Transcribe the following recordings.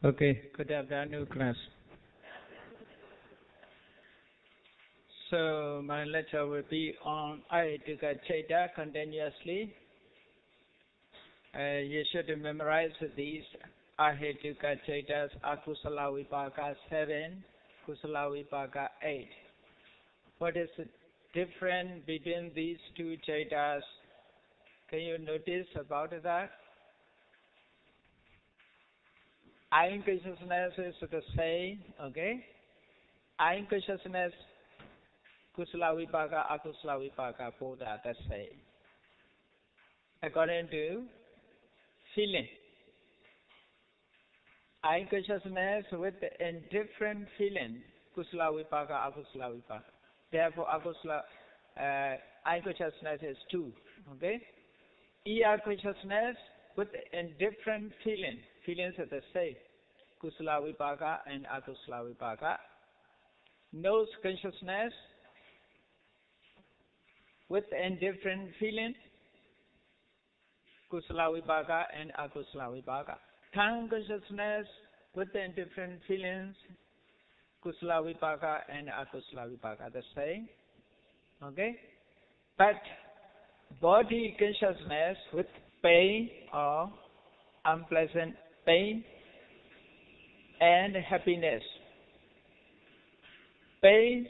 Okay, good afternoon, class. So my lecture will be on Ayattika Chaita continuously. You should memorize these Ahittika Chaitas, Akusala Vipaka 7, Kusala Vipaka 8. What is the difference between these two Chaitas? Can you notice about that? I am consciousness is the same, okay? I am consciousness, Kusala Vipaka, Akusala Vipaka, both are the same. According to feeling. I am consciousness with indifferent feeling, Kusala Vipaka, Akusala Vipaka. Therefore, I am consciousness is two, okay? ER consciousness with indifferent feeling. Feelings are the same, Kusala Vipaka and Akusala Vipaka. Nose consciousness with indifferent feeling, Kusala Vipaka and Akusala Vipaka. Tongue consciousness with indifferent feelings, Kusala Vipaka and Akusala Vipaka, the same. Okay? But body consciousness with pain or unpleasant pain and happiness. Pain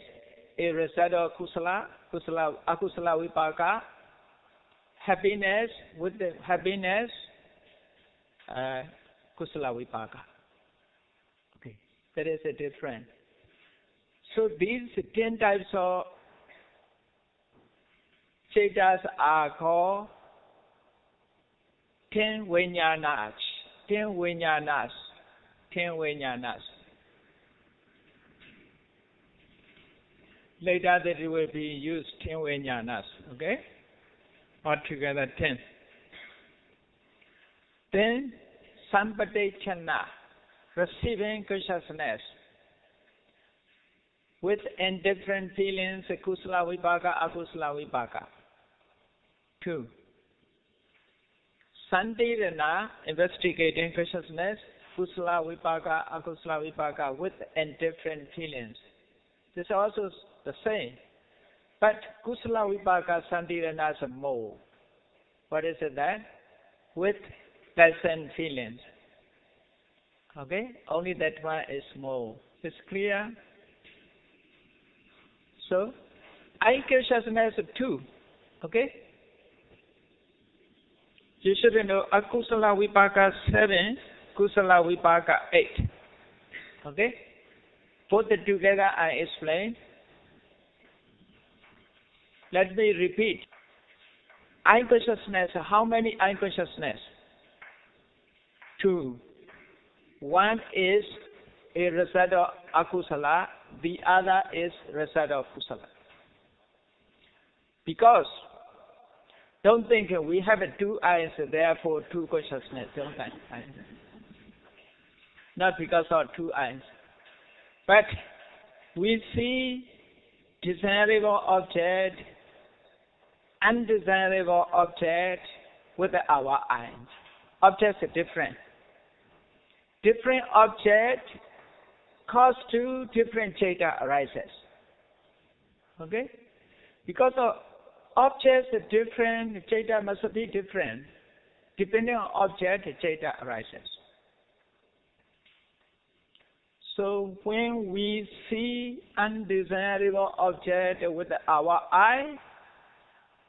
is a result of Akusala Vipaka. Happiness with the happiness, Kusala Vipaka. Okay, that is a difference. So these 10 types of Chaitas are called 10 Vijnanas. 10 Vijnanas. 10 Vijnanas. Later that will be used 10 Vijnanas. Okay? Altogether 10. Then Sampadechana, receiving consciousness with indifferent feelings, Kusala Vipaka, Akusala Vipaka. 2. Santirana, investigating consciousness, Kusala Vipaka, Akusala Vipaka with indifferent feelings. This is also the same. But Kusala Vipaka, Santirana is more. What is it then? With pleasant feelings. Okay? Only that one is more. It's clear? So, I consciousness 2. Okay? You should know Akusala Vipaka 7, Kusala Vipaka 8. Okay? Put it together and explain. Let me repeat. I consciousness, how many I consciousness? 2. One is a result of Akusala, the other is result of Kusala. Because don't think we have 2 eyes, therefore 2 consciousness. Don't think. Not because of 2 eyes. But we see desirable object, undesirable object with our eyes. Objects are different. Different object cause 2 different Chaita arises. Okay? Because of objects are different, Chaita must be different. Depending on object, Chaita arises. So when we see undesirable object with our eye,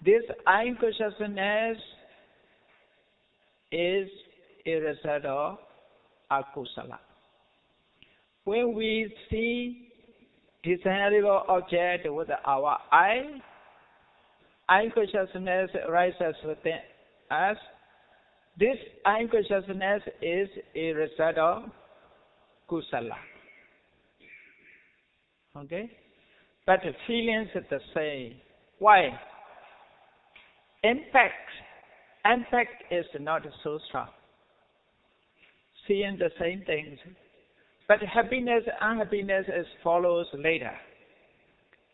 this eye consciousness is a result of Akusala. When we see desirable object with our eye consciousness arises within us. This eye consciousness is a result of Kusala. Okay? But the feelings are the same. Why? Impact is not so strong. Seeing the same things. But happiness and unhappiness follows later.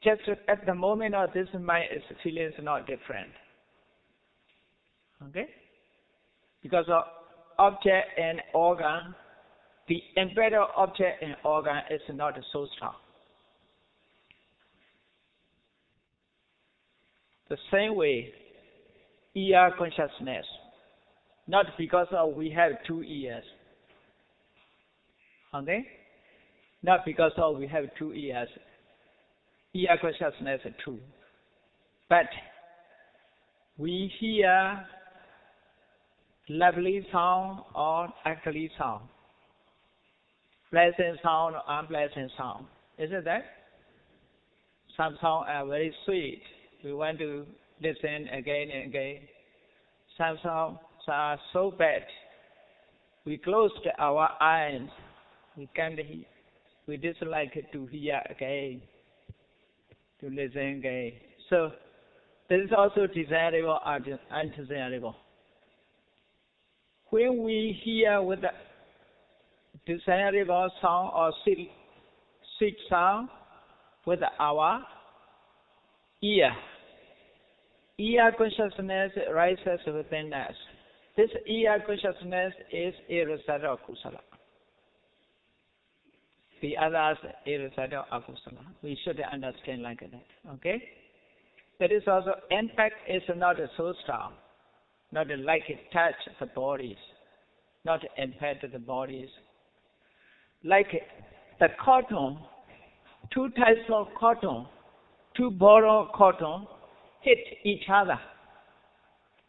Just at the moment of this mind, its feelings are not different. Okay? Because of object and organ the embedded object and organ is not so strong. The same way, ear consciousness, not because we have 2 ears, okay? Not because we have 2 ears, ear consciousness is true. But we hear lovely sound or ugly sound, pleasant sound or unpleasant sound. Isn't that? Some sounds are very sweet. We want to listen again and again. Some sounds are so bad. We closed our eyes. We can't hear. We dislike to hear again, to listen again. So this is also desirable or undesirable. When we hear with the desirable sound or sweet sound with our ear consciousness rises within us. This ear consciousness is a result of kusala. The others a result of akusala. We should understand like that. Okay? That is also, impact is not so strong, not like it touch the bodies, not impact the bodies. Like the cotton, 2 types of cotton, 2 balls of cotton hit each other.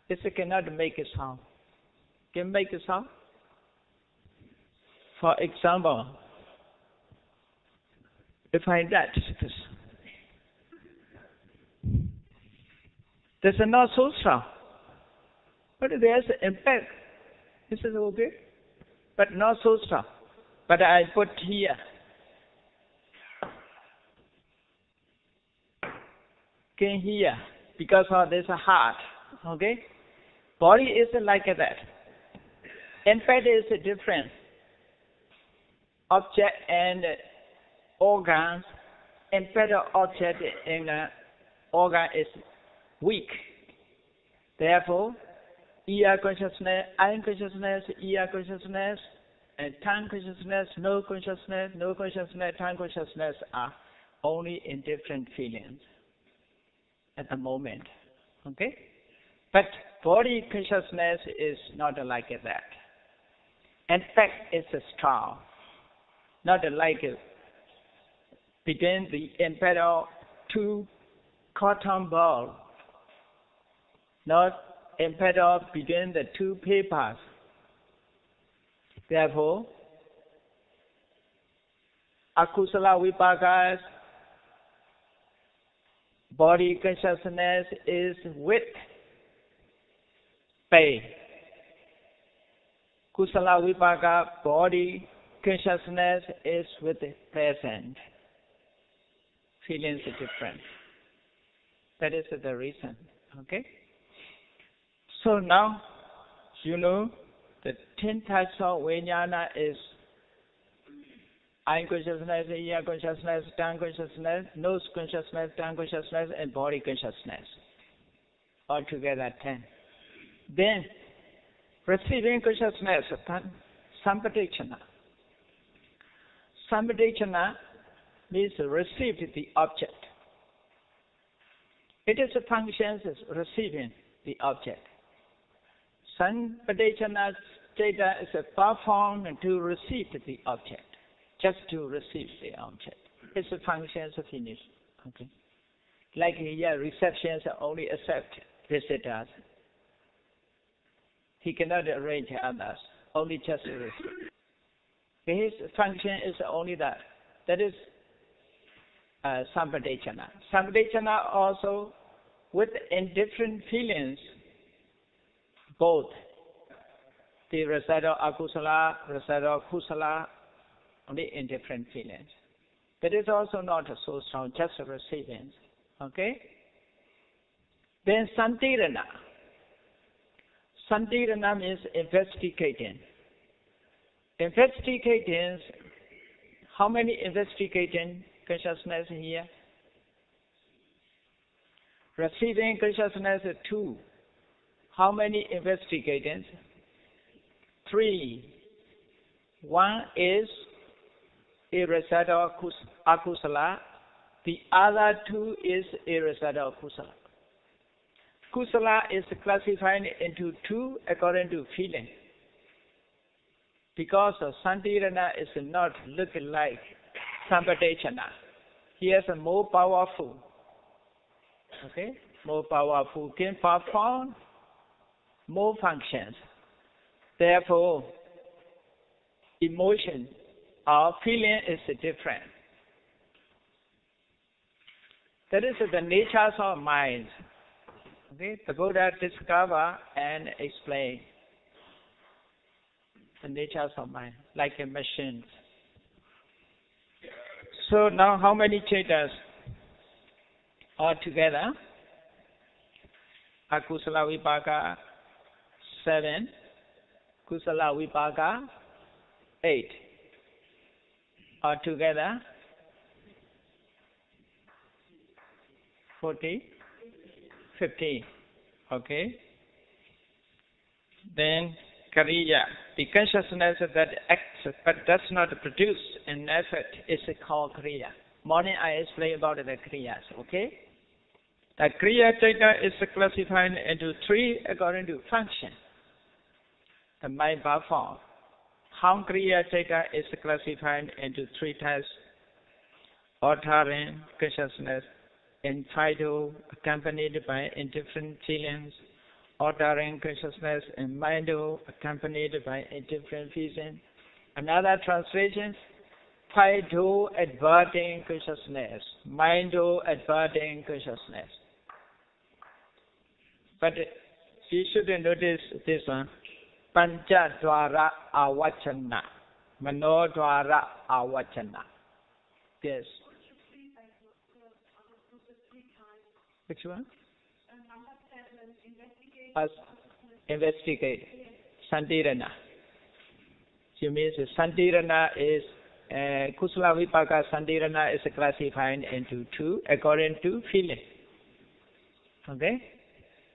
This cannot make a sound. Can make a sound? For example, if I touch this is not so strong, but there's impact. This is okay, but not so strong. But I put here. Can hear because of this heart. Okay, body is like that. Impact is different. Object and organs. Impact object and organ is weak. Therefore, ear consciousness, eye consciousness, ear consciousness, and tongue consciousness, nose consciousness, tongue consciousness are only in different feelings at the moment. Okay? But body consciousness is not like that. In fact, it's strong. Not like between the impedal 2 cotton balls. Not impedal between the 2 papers. Therefore, akusala vipakas, body consciousness is with pain. Kusala vipaka, body consciousness is with pleasant. Feelings are different. That is the reason. Okay? So now, you know, the 10 types of vijnana is eye consciousness, ear consciousness, tongue consciousness, nose consciousness, tongue consciousness, and body consciousness. Altogether 10. Then, receiving consciousness, sampadechana. Sampadechana means receive the object. It is a function of receiving the object. Sampadechana state is performed to receive the object. Just to receive the object. It's a function of finish. Okay. Like here, receptions only accept visitors. He cannot arrange others, only just receive. His function is only that. That is sampadechana. Sampadechana also with indifferent feelings, both the result of akusala, result of kusala, only in different feelings. That is also not so strong, just receiving. Okay? Then santirana. Santirana means investigating. Investigating, how many investigating consciousness here? Receiving consciousness 2. How many investigating? 3. One is a result of akusala. The other two is a result of kusala. Kusala is classified into two according to feeling. Because Santirana is not looking like Sampatechana. He is more powerful. Okay? More powerful, can perform more functions. Therefore, emotion or feeling is different. That is the natures of mind. Okay? The Buddha discover and explain the natures of mind, like a machine. So now how many chaitas are together? Akusala vipaka 7, kusala vipaka 8. Are together 40, 50. Okay. Then Kariya, the consciousness that acts but does not produce an effort is called Kriya. Morning I explained about the Kriyas, okay? The Kriya data is classified into 3 according to function. The mind perform. How Kriya data is classified into 3 types. Ordering consciousness, and vital accompanied by indifferent feelings. Ordering consciousness and mindful accompanied by indifferent feelings. Another translation, vital adverting consciousness, mindful adverting consciousness. But you should notice this one. Pancha dwara awachana. Mano dwara awachana. Yes. Which one? As investigate. Santirana. You mean Santirana is Kusala Vipaka Santirana is classified into 2 according to feeling. Okay?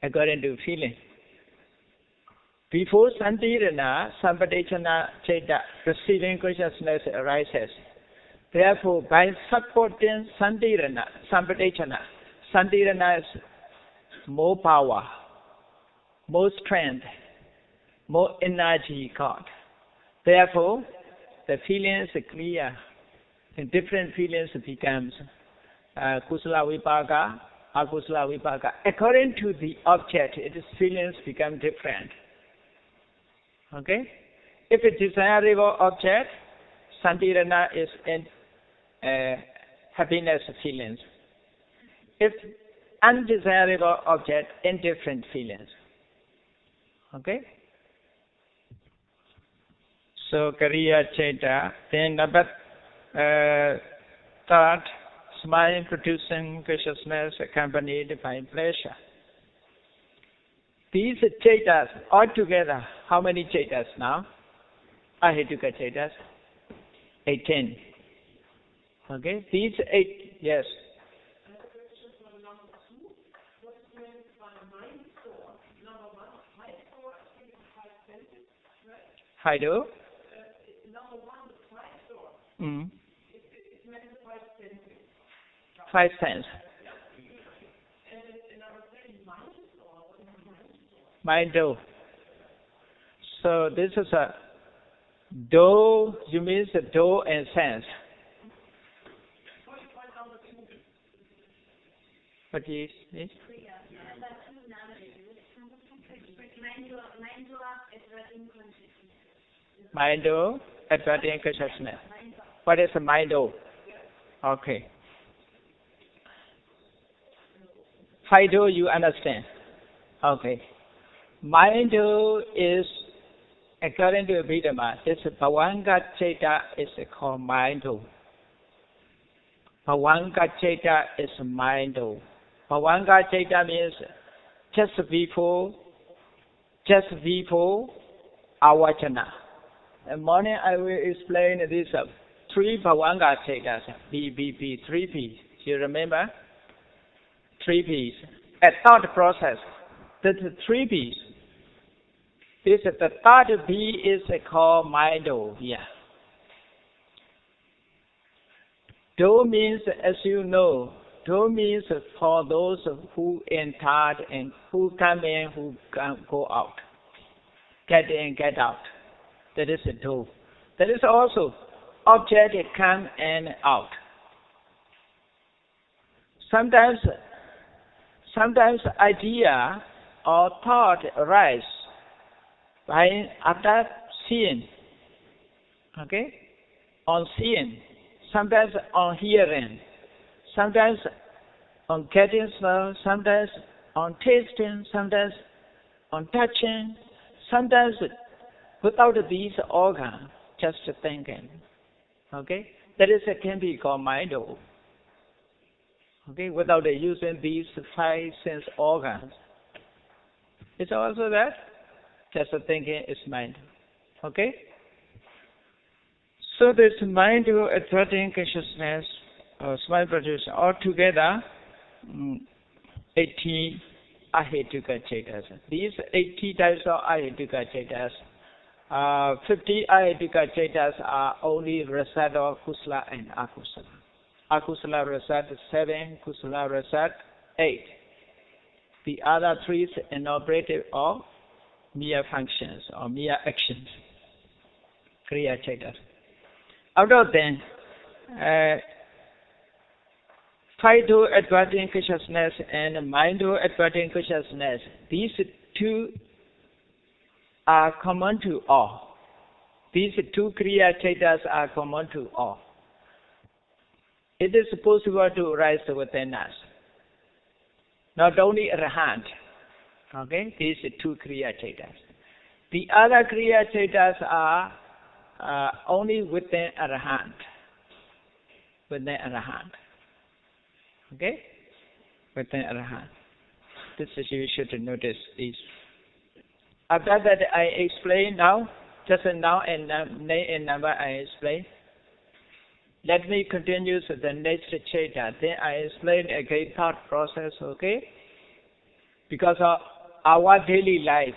According to feeling. Before Santirana, Sampatechana Cheta, receiving consciousness arises. Therefore, by supporting Santirana, Sampatechana, Santirana is more power, more strength, more energy got. Therefore, the feelings are clear. And different feelings becomes Kusala Vipaka, Akusala Vipaka. According to the object, its feelings become different. Okay? If a desirable object, Santirana is in happiness feelings. If undesirable object, indifferent feelings. Okay? So, Kariya Cheta, then number 3, smile producing consciousness accompanied by pleasure. These Chetas all together, how many Chetas now? Ahituka Chetas? 18. Okay, these 8, yes. Haido? Mm. 5 cents. Mind-do. So this is a do, you mean the do and sense. What is this? Mind-do, adverting consciousness. What is a mind-do? Okay. Haido, you understand? Okay. Mind-do is, according to Abhidhamma, this Bhavanga Cheta is called mind-do. Bhavanga Cheta is mind-do. Bhavanga Cheta means just before Awachana. In morning I will explain this 3 Bhavanga Chetas, B, 3 P's. You remember? 3 P's. A thought process. That's 3 P's. This the third B is called mind-do. Yeah. Do means, as you know, do means for those who entered and who come in, who go out. Get in, get out. That is a do. That is also object come and out. Sometimes idea or thought arise after seeing. Okay? On seeing. Sometimes on hearing. Sometimes on getting smell. Sometimes on tasting. Sometimes on touching. Sometimes without these organs, just thinking. Okay? That is can be called mind. Okay? Without using these 5 sense organs. It's also that. Just thinking is mind. Okay? So this mind attracting consciousness, smile production, altogether 80 ahetuka cetas. These 80 types of ahetuka cetas, 50 ahetuka cetas are only result of kusala and akusala. Akusala result 7, kusala result 8. The other 3 is inoperative or mere functions or mere actions. Kriya cetas. Out of them, 5 to attracting consciousness and mind to attracting consciousness, these 2 are common to all. These 2 Kriya Cetas are common to all. It is possible to rise within us. Not only Arahant, okay, these 2 Kriya Cetas. The other Kriya Cetas are only within Arahant. Within Arahant. Okay? Within Arahant. This is you should notice these. After that I explain now, just now and name and number I explain. Let me continue to the next chapter. Then I explain again thought process, okay? Because of our daily life,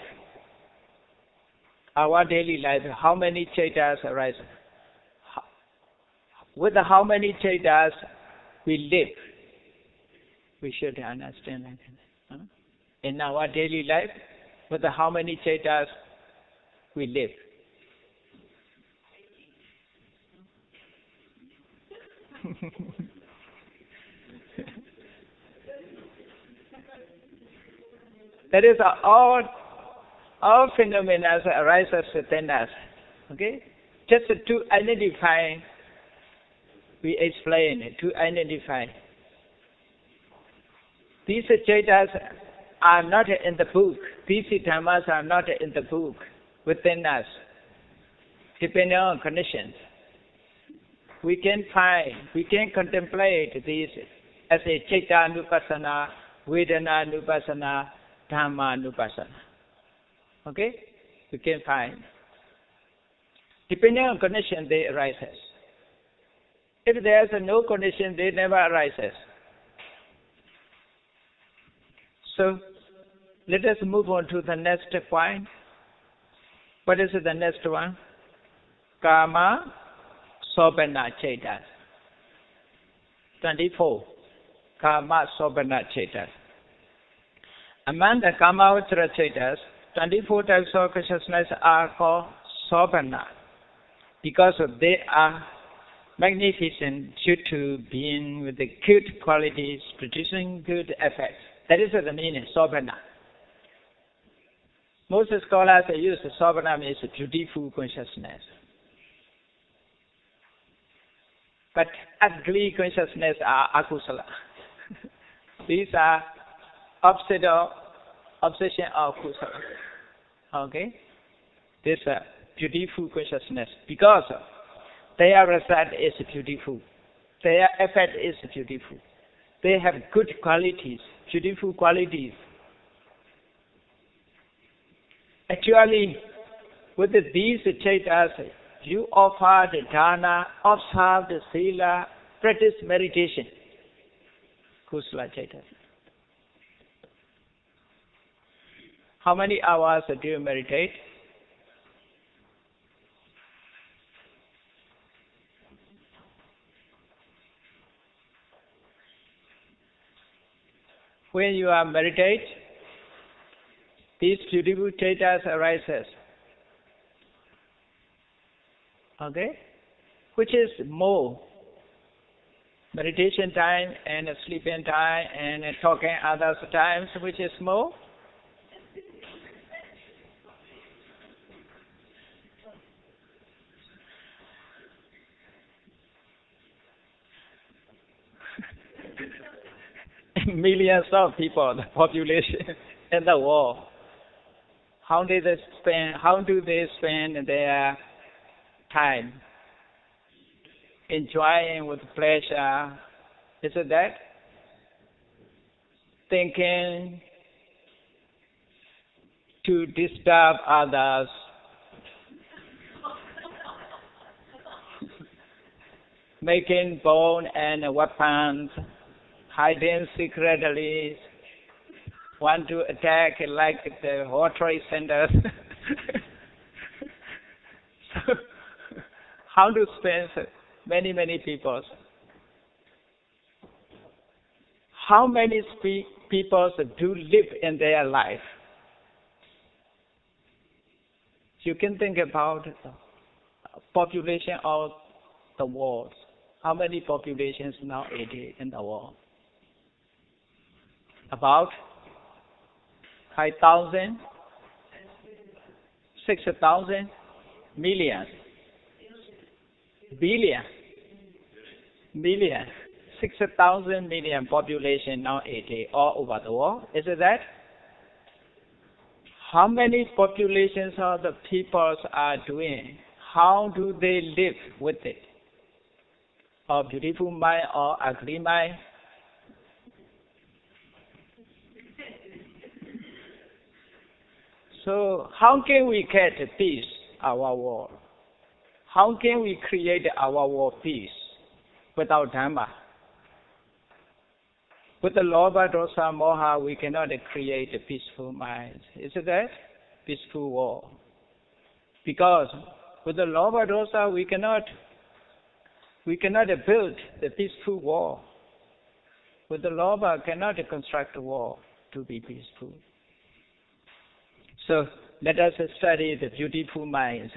how many chaitas arise? With how many chaitas we live? We should understand that. In our daily life, with how many chaitas we live? That is all phenomena arises within us. Okay? Just to identify, we explain it, to identify. These chaitas are not in the book. These dhammas are not in the book within us. Depending on conditions. We can find, we can contemplate these as a Citta Nupassana, Vedana Nupassana, Dhamma Nupassana. Okay? We can find. Depending on condition, they arises. If there is no condition, they never arises. So, let us move on to the next point. What is the next one? Kama Sobhana Cetas. 24. Kama Sobhana Cetas. Among the Kama Vajra Cetas, 24 types of consciousness are called Sobhana because they are magnificent due to being with the good qualities, producing good effects. That is the meaning, Sobhana. Most scholars use Sobhana means beautiful consciousness. But ugly consciousness are akusala. These are obsession of kusala. Okay? This beautiful consciousness. Because their result is beautiful. Their effect is beautiful. They have good qualities, beautiful qualities. Actually, with these chaitas, you offer the dana, observe the sila, practice meditation. Kusala chaitas. How many hours do you meditate? when you are meditate, these beautiful chetas arises. Okay? Which is more meditation time and sleeping time and talking other times, which is more? Millions of people, the population in the world. How do they spend their time? Enjoying with pleasure. Is it that? Thinking to disturb others. Making bone and weapons. Hiding secretly, want to attack like the World Trade Center. So, how to spend many people? How many people do live in their life? You can think about the population of the world. How many populations nowadays in the world? About 5,000, 6,000, million, billion, 6,000 million population nowadays all over the world. Is it that? How many populations of the peoples are doing? How do they live with it? Or beautiful mind or ugly mind? So how can we get peace, our world? How can we create our world peace without Dhamma? With the Lobha, Dosa, Moha, we cannot create a peaceful mind. Is it that? Peaceful world. Because with the Lobha, Dosa, we cannot build the peaceful world. With the Lobha, cannot construct a world to be peaceful. So let us study the beautiful minds.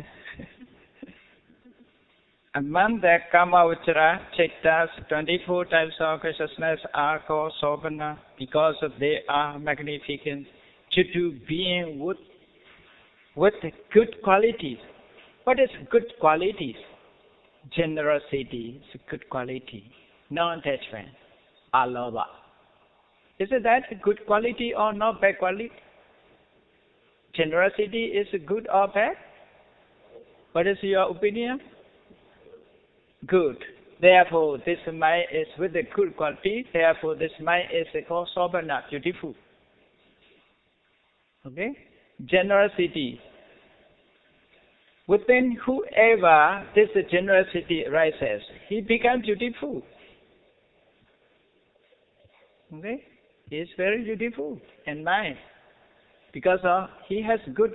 Among the Kama Vajra Chetas, 24 types of consciousness are called Sobhana because they are magnificent due to being with good qualities. What is good qualities? Generosity is a good quality. Non-attachment, alobha. Is it that a good quality or not bad quality? Generosity is good or bad? What is your opinion? Good. Therefore, this mind is with the good quality. Therefore, this mind is called Sobhana, beautiful. Okay? Generosity. Within whoever this generosity arises, he becomes beautiful. Okay? He is very beautiful in mind. Because he has good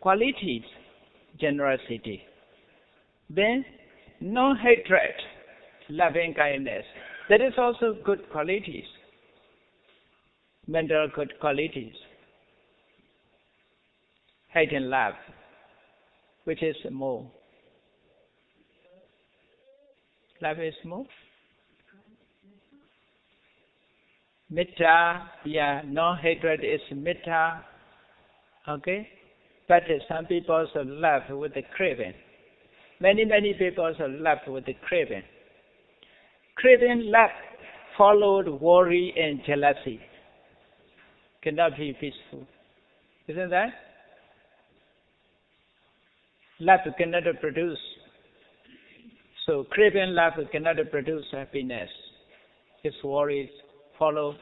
qualities, generosity. Then, no hatred, loving kindness. That is also good qualities, mental good qualities. Hate and love, which is more. Love is more. Metta, no hatred is metta. Okay? But some people are left with the craving. Many people are left with the craving. Craving left followed worry and jealousy. Cannot be peaceful. Isn't that? Love cannot produce. So craving love cannot produce happiness. His worries follow.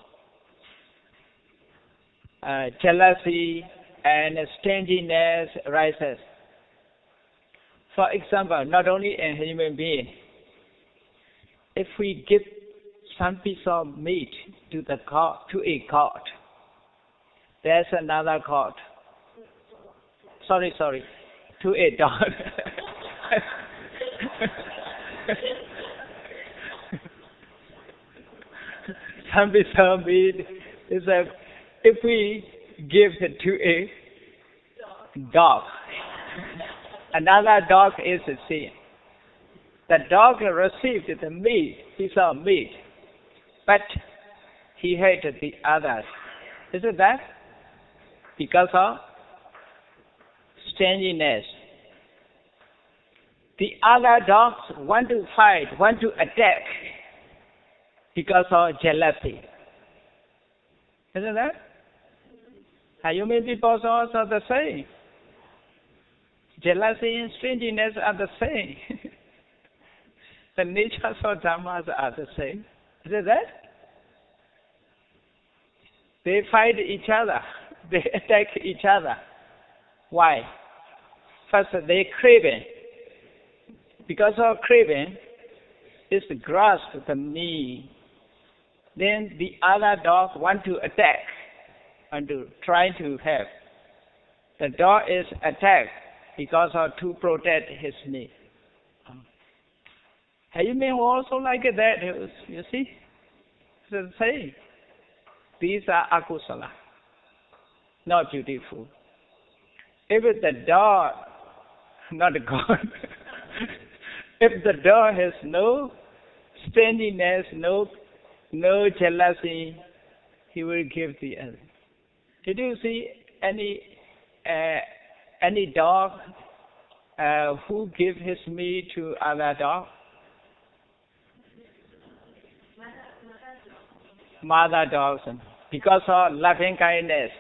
Jealousy and stinginess rises. For example, not only a human being, if we give some piece of meat to a god, there's another god. Sorry, to a dog. Some piece of meat is that if we give it to a dog, another dog is the same. The dog received the meat, he saw meat, but he hated the others. Isn't that? Because of stinginess. The other dogs want to fight, want to attack because of jealousy. Isn't that? Human people are also the same. Jealousy and stinginess are the same. The natures of Dhammas are the same. Isn't that? They fight each other. They attack each other. Why? First, they craving. Because of craving, is to grasp the me. Then the other dog want to attack and to try to have. The dog is attacked because of to protect his me. Human also like that, you see? It's the same. These are akusala, not beautiful. If the dog, not God, if the dog has no stinginess, no jealousy, he will give the other. Did you see any dog who give his meat to other dog? Mother dogs, because of loving kindness.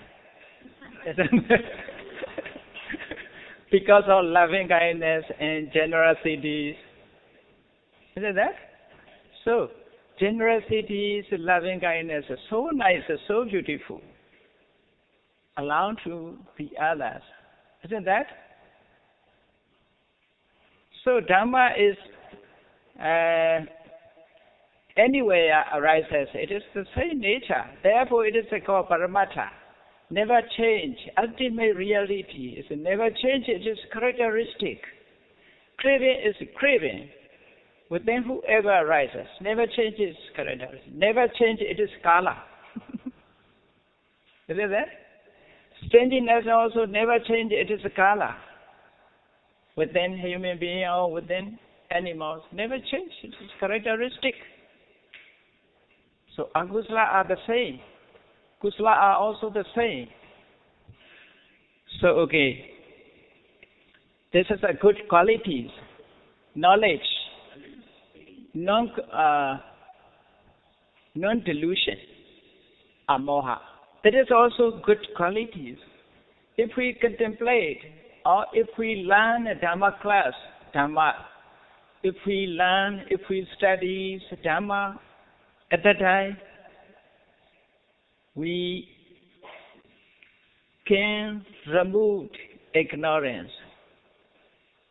Because of loving kindness and generosity. Isn't that? So, generosity, loving kindness is so nice, so beautiful. Allow to the others. Isn't that? So, Dhamma is anywhere arises. It is the same nature. Therefore, it is called Paramattha. Never change. Ultimate reality is never change. It is characteristic. Craving is craving. Within whoever arises, never changes characteristic. Never change. It is kala. Is it that? Stinginess also never change. It is kala. Within human being or within animals, never change. It is characteristic. So akusala are the same. Kusala are also the same. So, okay. This is a good qualities. Knowledge. Non-delusion. Amoha. That is also good qualities. If we contemplate or if we learn a Dhamma class, Dhamma, if we study Dhamma, at that time, we can remove ignorance.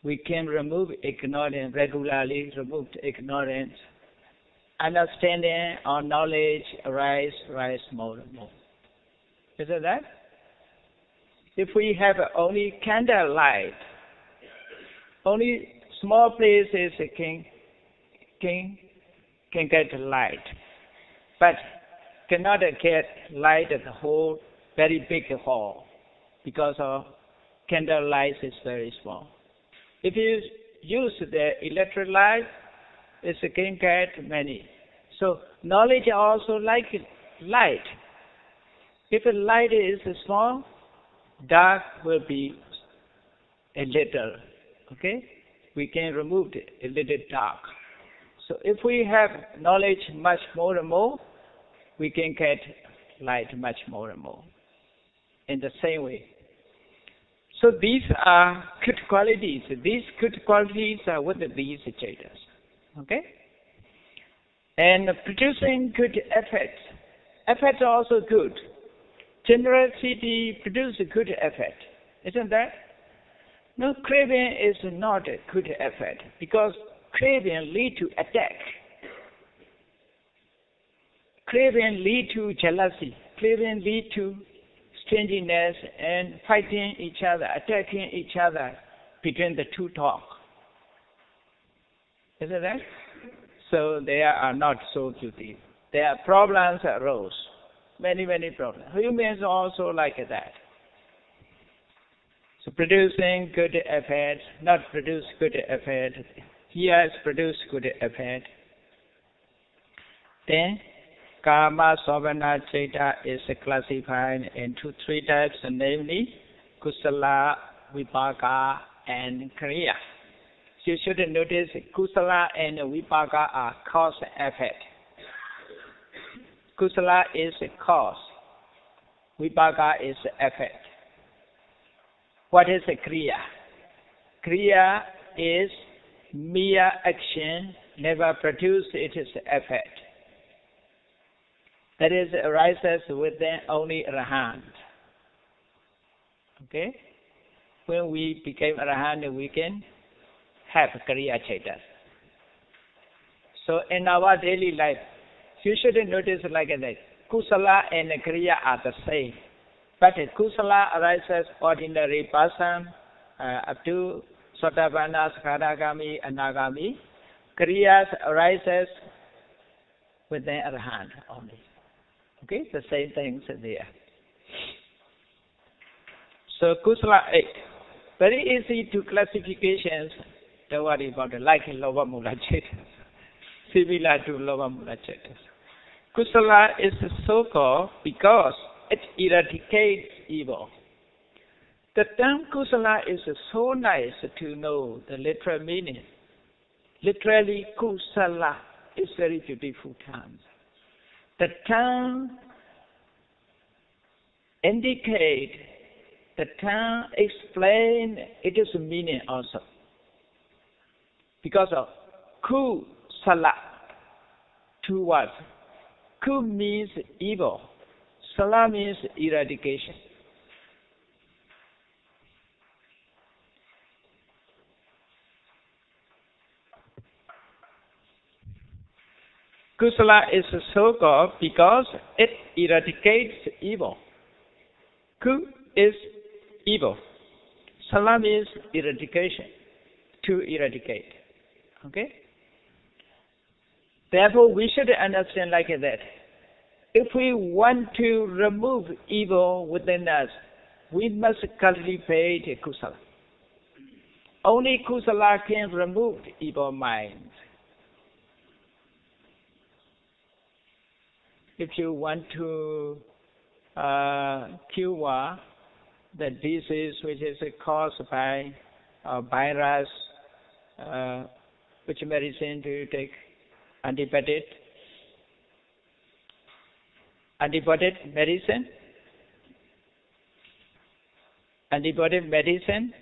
We can remove ignorance, regularly remove ignorance. Understanding or knowledge rise more and more. Is it that? If we have only candle light, only small places can get light, but cannot get light at the whole very big hall because of candle light is very small. If you use the electric light, it can get many. So knowledge also like light. If the light is small, dark will be a little. Okay, we can remove it a little dark. So if we have knowledge much more and more, we can get light much more and more. In the same way. So these are good qualities. These good qualities are with these jhanas. Okay? And producing good effects. Effects are also good. Generosity produces good effect. Isn't that? No, craving is not a good effect because craving lead to attack. Craving lead to jealousy. Craving lead to stinginess and fighting each other, attacking each other between the two talk. Isn't that? So they are not so beautiful. Their problems arose. many problems. Humans also like that. So producing good effect, not produce good effect. He has produced good effect. Then, Karma Savana Chaita is classified into 3 types, namely Kusala, Vipaka, and Kriya. You should notice Kusala and Vipaka are cause effect. Kusala is cause. Vipaka is effect. What is a Kriya? Kriya is mere action, never produce its effect. That is, arises within only Arahant. Okay? When we became Arahant, we can have Kriya Chaita. So in our daily life, you should notice like that. Kusala and Kriya are the same. But Kusala arises ordinary person up to Sotapanna, Sakadagami, Anagami. Kriyas arises within Arahant only. Okay, the same things there. So Kusala 8. Very easy to classifications. Don't worry about it. Like Loba Mula Chaita. Similar to Loba Mula Chaita. Kusala is so called because it eradicates evil. The term Kusala is so nice to know the literal meaning. Literally, Kusala is very beautiful term. The term indicate, the term explain its meaning also. Because of Kusala, 2 words. Ku means evil. Sala means eradication. Kusala is so called because it eradicates evil. Ku is evil. Sala means eradication, to eradicate. Okay? Therefore, we should understand like that. If we want to remove evil within us, we must cultivate Kusala. Only Kusala can remove evil minds. If you want to cure the disease which is caused by a virus, which medicine do you take? Antibiotic medicine. Antibiotic medicine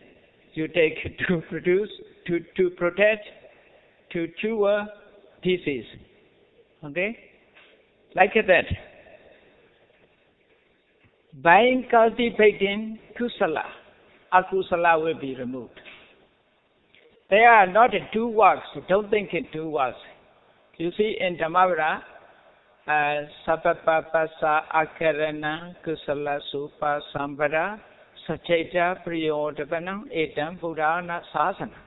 you take to produce, to protect, to cure disease. Okay? Like that. By cultivating Kusala, Akusala will be removed. They are not 2 works. Don't think it 2 works. You see in Dhamma, Sapapapasa Akarana Kusala Supa Sambara Sachaita Priyodapanam Etam Buddhana Sasana.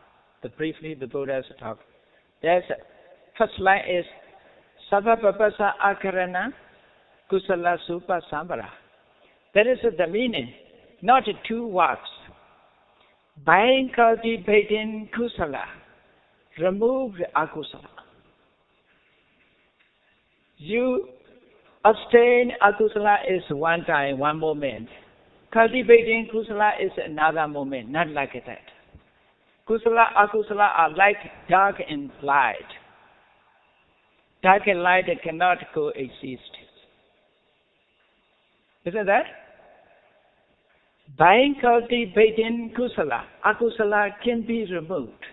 Briefly the Buddha's talk. There's first line is Sapapapasa Akarana Kusala Supa Sambara. That is the meaning, not 2 works. By cultivating Kusala, remove Akusala. You abstain Akusala is one time, one moment. Cultivating Kusala is another moment, not like that. Kusala, Akusala are like dark and light. Dark and light cannot coexist. Isn't that? By cultivating Kusala, Akusala can be removed.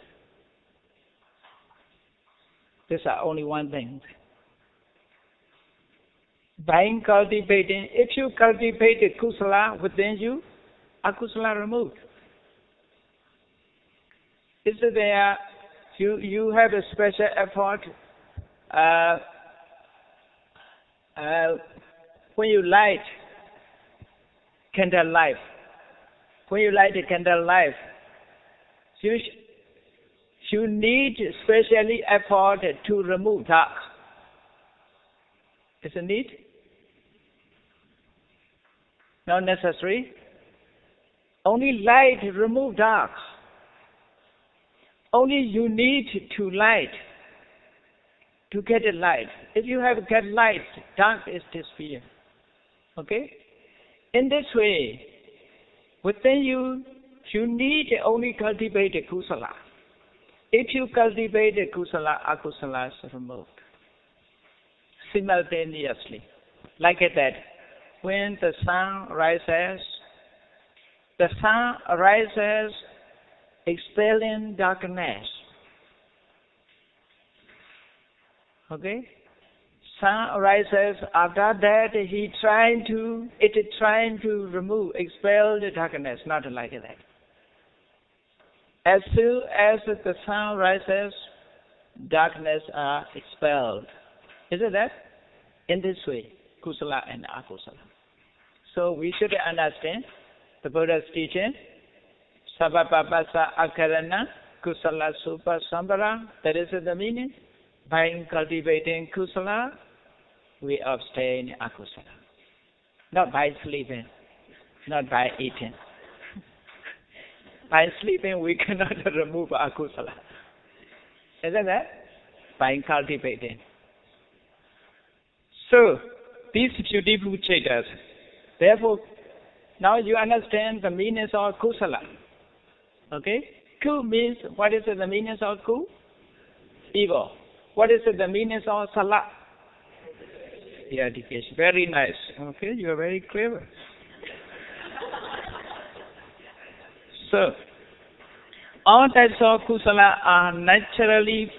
These are only one thing. By cultivating, if you cultivate Kusala within you, Akusala removed. Is there, you have a special effort when you light candle light. When you light a candle light, you need specially effort to remove dark. Isn't it? not necessary. Only light remove dark. Only you need to light to get a light. If you have get light, dark is disappear. Okay? In this way, within you, you need only cultivate a kusala. If you cultivate a kusala, akusala is removed. Simultaneously. Like that. When the sun rises expelling darkness. Okay? Sun rises, after that it is trying to remove, expel the darkness, not like that. As soon as the sun rises, darkness are expelled. Isn't that? In this way, kusala and akusala. So we should understand the Buddha's teaching, sabapapasa akarana kusala supa sambara. That is the meaning. By cultivating kusala, we abstain akusala. Not by sleeping, not by eating. By sleeping, we cannot remove akusala. Isn't that? By cultivating. So, these beautiful chaitas, therefore, now you understand the meaning of kusala. Okay? Ku means, what is the meaning of ku? Evil. What is the meaning of sala? Education. Very nice. Okay, you are very clever. So, all types of kusala are naturally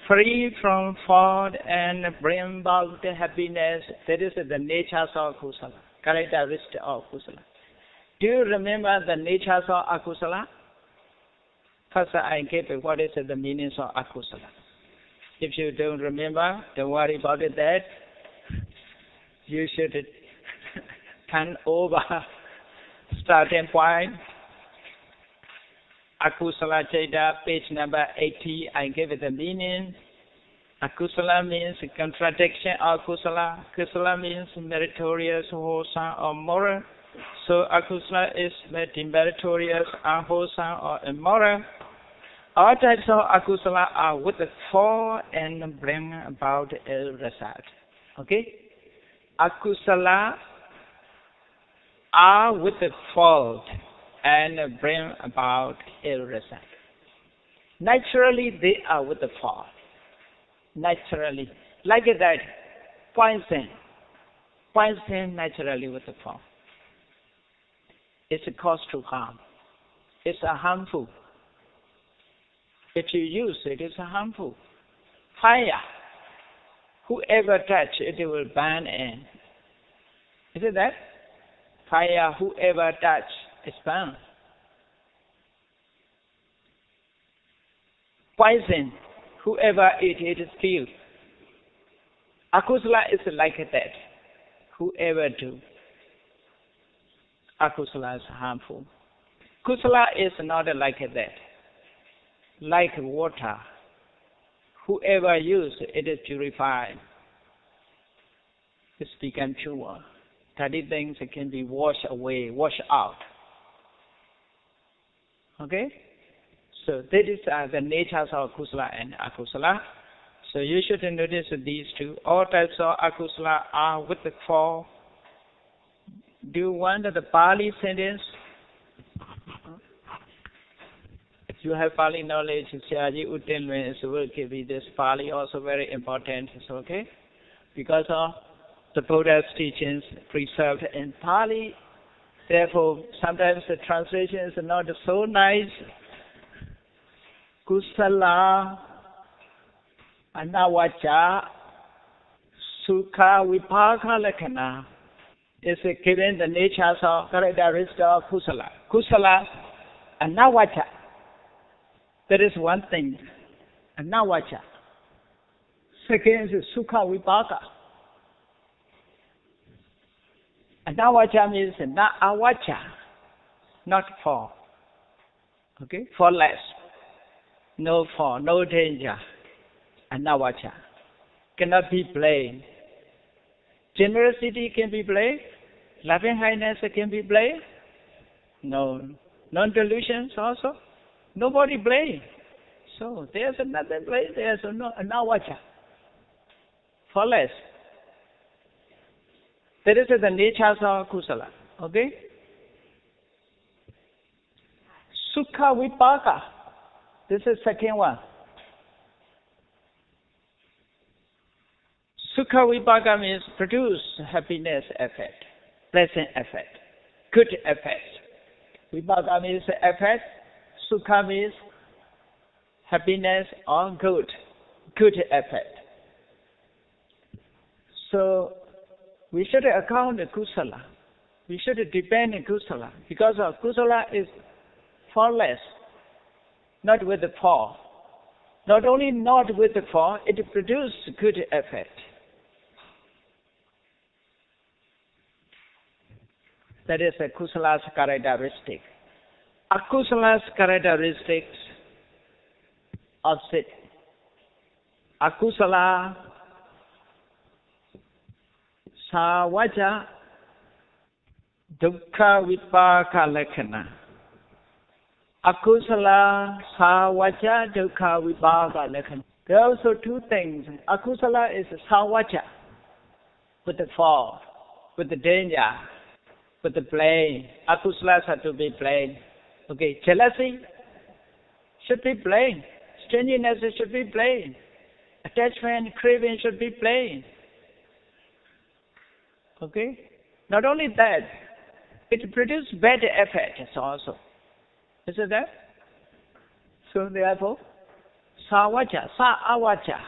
free from fault and bring about happiness. That is the nature of kusala, characteristic of kusala. Do you remember the nature of akusala? First, I give you what is the meaning of akusala. If you don't remember, don't worry about it. That you should turn over starting point. Akusala Chaita, page number 80, I give it the meaning. Akusala means contradiction of kusala. Kusala means meritorious, wholesome, or moral. So akusala is meritorious, unwholesome, or immoral. All types of akusala are with the fall and bring about ill result. Okay? Akusala are with the fault and bring about ill result. Naturally, they are with the fault. Naturally. Like that, poison. Poison naturally with the fault. It's a cause to harm. It's a harmful. If you use it, it's a harmful. Fire. Whoever touch it will burn in. Isn't that? Fire, whoever touch, is burned. Poison, whoever eat it is killed. Akusala is like that. Whoever do. Akusala is harmful. Kusala is not like that. Like water. Whoever use it is purified. It's become pure. Dirty things can be washed away, washed out. Okay? So that is the natures of kusala and akusala. So you should notice these two. All types of akusala are with the fall. Do you want the Pali sentence? If you have Pali knowledge, Sayādaw will give you this Pali also very important. It's okay? Because of the Buddha's teachings preserved in Pali. Therefore, sometimes the translation is not so nice. Kusala, Anawacha, Sukha, Vipaka, Lakana is given the nature of characteristic of Kusala. Kusala, Anawacha. That is one thing. Anawacha. Second is Sukha, Vipaka. Anawacha means na awacha, not for. Okay? For less. No for, no danger. Anawacha. Cannot be blamed. Generosity can be blamed. Loving kindness can be blamed? No. Non-delusions also? Nobody blame. So there's nothing blame, there's no vacha. Flawless. That is the nature of kusala. Okay? Sukha vipaka. This is second one. Sukha vipaka means produce happiness effect, pleasant effect, good effect. Vipaka means effect, sukha means happiness or good effect. So we should account the kusala. We should depend on kusala because our kusala is faultless, not with the fall. Not only not with the fall, it produces good effect. That is a kusala's characteristic. Akusala's characteristics opposite. Akusala savaja dukkha vipaka lakkhana. Akusala savaja dukkha vipaka lakkhana. There are also two things. Akusala is savaja, with the fall, with the danger, with the blame. Akusalas have to be blamed. Okay, jealousy should be blamed. Stinginess should be blamed. Attachment, craving should be blamed. Okay? Not only that, it produces bad effects also. Isn't that? So therefore, savaja, sa-avaja.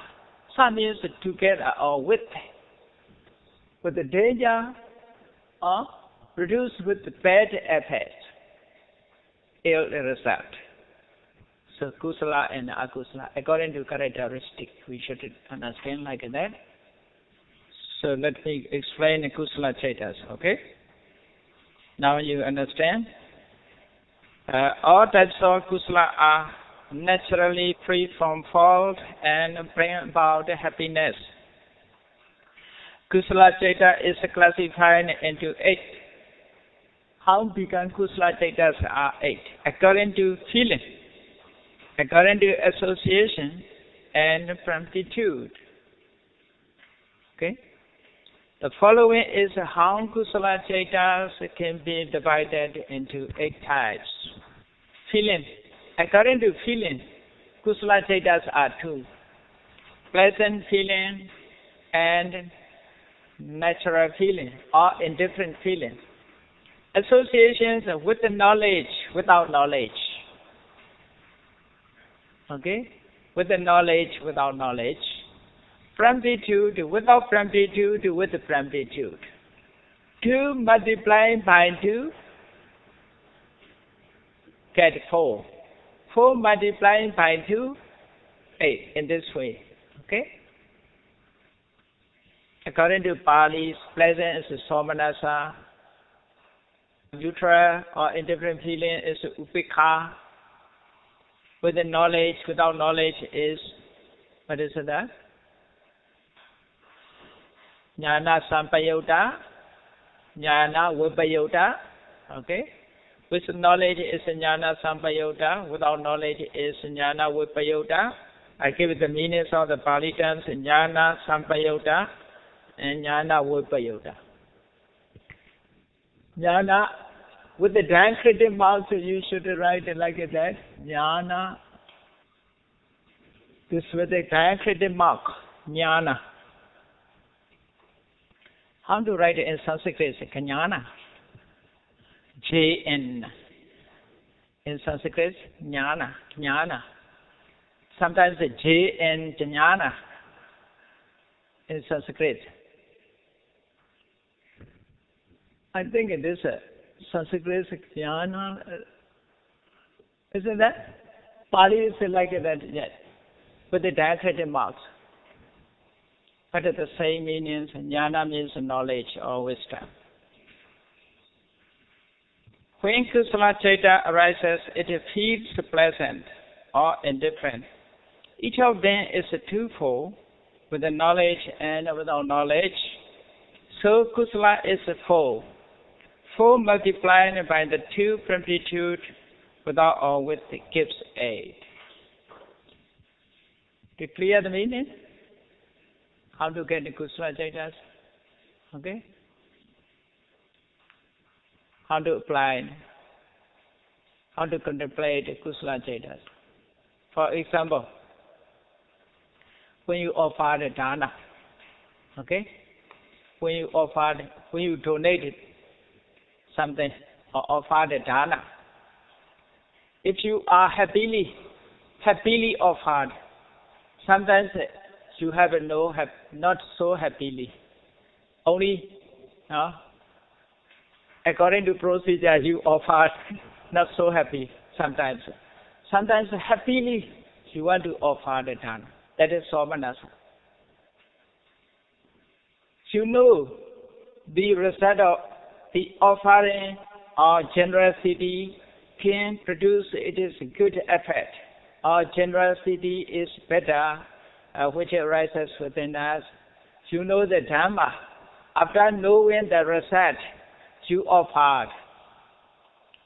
Sa means together or with the danger or produced with the bad effect, ill result. So kusala and akusala, according to characteristic, we should understand like that. So let me explain the kusala chaitas, okay? Now you understand? All types of kusala are naturally free from fault and bring about happiness. Kusala chaita is classified into 8. How began kusala chaitas are 8? According to feeling, according to association and promptitude. Okay? The following is how kusala chaitas can be divided into 8 types. Feeling. According to feeling, kusala chaitas are 2. Pleasant feeling and natural feeling or indifferent feeling. Associations with the knowledge, without knowledge. Okay? With the knowledge, without knowledge. Promptitude, without promptitude, with the promptitude. 2 multiplied by 2, get 4. 4 multiplied by 2, 8, in this way. Okay? According to Pali, pleasant is somanasa, neutral or indifferent feeling is upekha. With the knowledge, without knowledge is, what is that? Jnana sampayota, jnana vipayota. Okay? With knowledge is jnana sampayota, without knowledge is jnana vipayota. I give it the meanings of the Pali terms, jnana sampayota and jnana vipayota. Jnana, with the diacritic mark, you should write it like that. Jnana. This with the diacritic mark. Jnana. How to write it in Sanskrit? Jnana. J-N. In Sanskrit, jnana. Jnana. Sometimes the J-N, jnana. In Sanskrit. I think it is Sanskrit jnana. Isn't that? Pali is like that yet, with the diacritic marks. But at the same meanings, jnana means knowledge or wisdom. When kusala chaita arises, it feels pleasant or indifferent. Each of them is twofold, with the knowledge and without knowledge. So kusala is fold. 4 multiplied by the 2 plenitude without or with gives 8. To clear the meaning? How to get the kusala chaitas? Okay? How to apply? How to contemplate the kusala chaitas? For example, when you offer the dana, okay? When you donate something or offer the dana, if you are happily offered, sometimes you have not so happily. Only, according to procedure, you offer not so happy sometimes. Sometimes happily you want to offer the dana. That is somanasa. You know the result of the offering or generosity can produce it is good effect. Or generosity is better, which arises within us. You know the Dhamma. After knowing the result, you offer.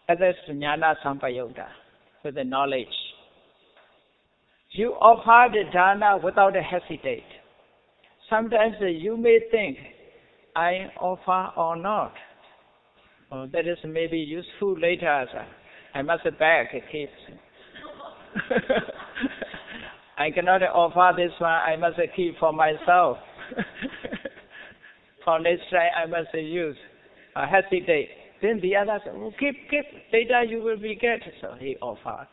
That is jnana sampayutta, with the knowledge. You offer the dana without a hesitate. Sometimes you may think, I offer or not. Oh, that is maybe useful later. I must beg keep. I cannot offer this one, I must keep for myself. For next time I must use. Hesitate. Then the other said, keep, later you will be get. So he offered.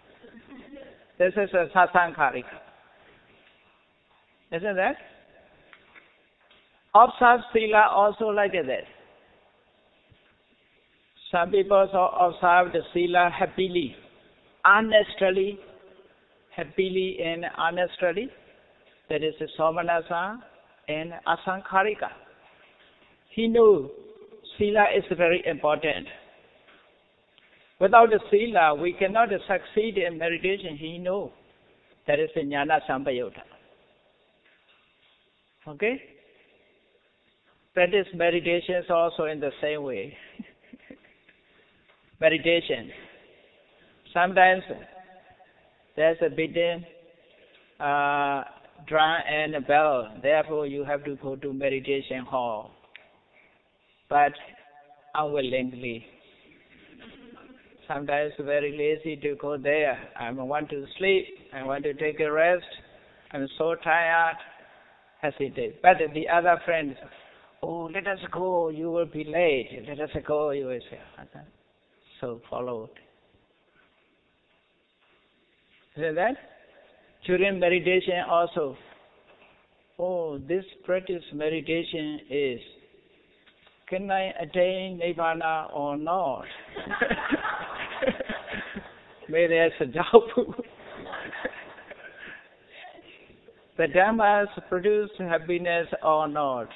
This is a sasaṅkarika. Isn't that? Observe sila also like that. Some people also observe the sila happily, honestly, and honestly. That is the somanasa and asaṅkarika. He knows sila is very important. Without the sila, we cannot succeed in meditation. He knows. That is the jnana sampayutta. Okay? Practice meditations also in the same way. Meditation. Sometimes there's a beating, drum and a bell. Therefore, you have to go to meditation hall. But unwillingly. Sometimes very lazy to go there. I want to sleep. I want to take a rest. I'm so tired. Hesitate. But the other friends, oh, let us go. You will be late. Let us go. You will say. So followed. Isn't that? During meditation also. Oh, this practice meditation is. Can I attain Nibbana or not? Maybe there's a doubt. The Dhammas produce happiness or not?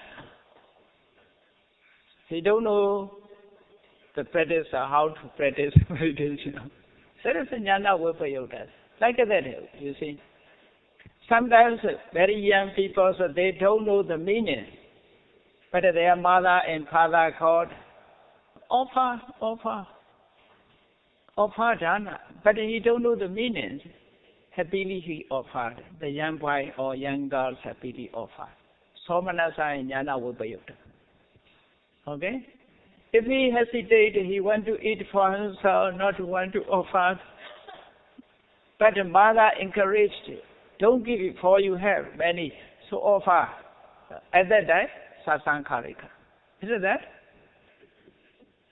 He don't know the practice or how to practice meditation. That is a jnana vipayutta. Like that, you see. Sometimes very young people, so they don't know the meaning. But their mother and father called, offer dana. But he don't know the meaning. Happily he offered. The young boy or young girl happily offered. Somanasa and jnana vipayutta. Okay? If he hesitated, he want to eat for himself, not want to offer. But the mother encouraged, don't give it for you have many, so offer. At that time, sasaṅkarika. Isn't that?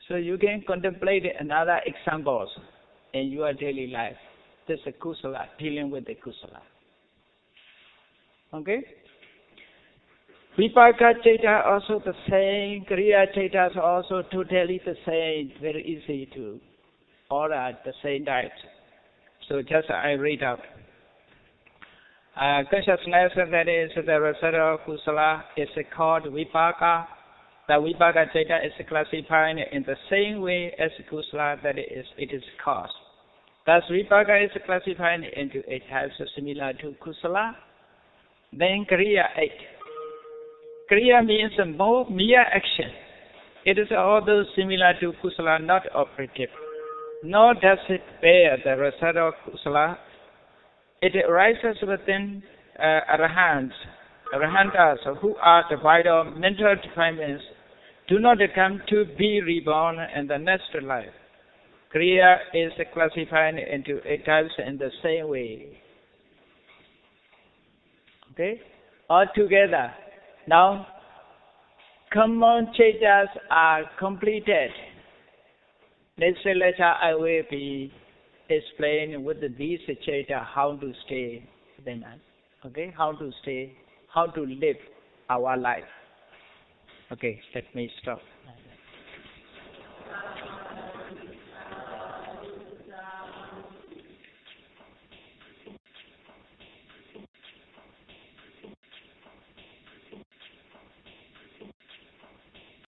So you can contemplate another examples in your daily life. This is kusala, dealing with the kusala. Okay? Vipaka chaita also the same, Kriya chaita is also totally the same, very easy to order at the same time. So just I read out. Consciousness that is the result of kusala is called vipaka. The vipaka chaita is classified in the same way as kusala that it is cause. Thus vipaka is classified into 8 types similar to kusala. Then kriya 8. Kriya means more mere action. it is although similar to kusala, not operative. Nor does it bear the result of kusala. It arises within arahants, who are devoid of mental defilements, do not come to be reborn in the next life. Kriya is classified into 8 types in the same way. Okay? All together. Now, common changes are completed. Next lecture I will be explaining with these changes how to stay then. Okay? How to stay, how to live our life. Okay, let me stop.